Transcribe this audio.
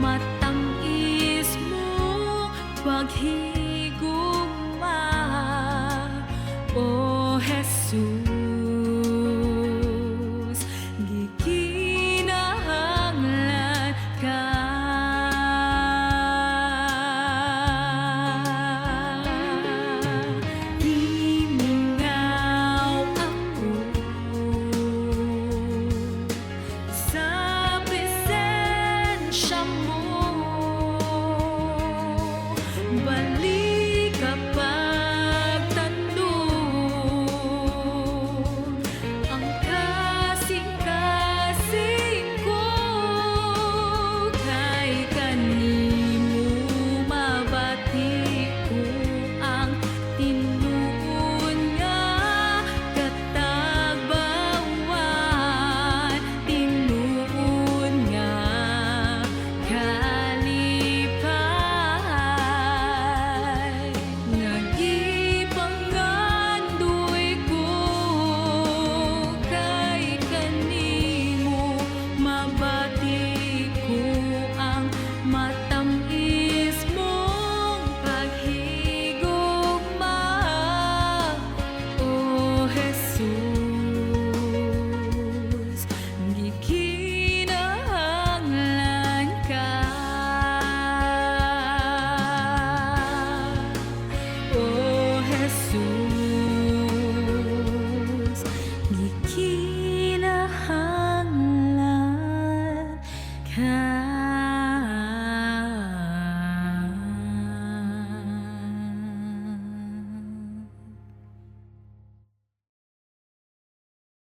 matamis mo paghigugma, O Jesus, gikinahanglan ka. Himingaw ako sa presensya mo, balik kapag tandun ang kasing-kasing ko, kay kanimo mabati ko ang tinuod nga katagbawan, tinuod nga kalipay, nagipangandoy ko kay kanimo mabati ko ang matamis mong paghigugma, O Jesus, gikinahanglan ka. O Jesus,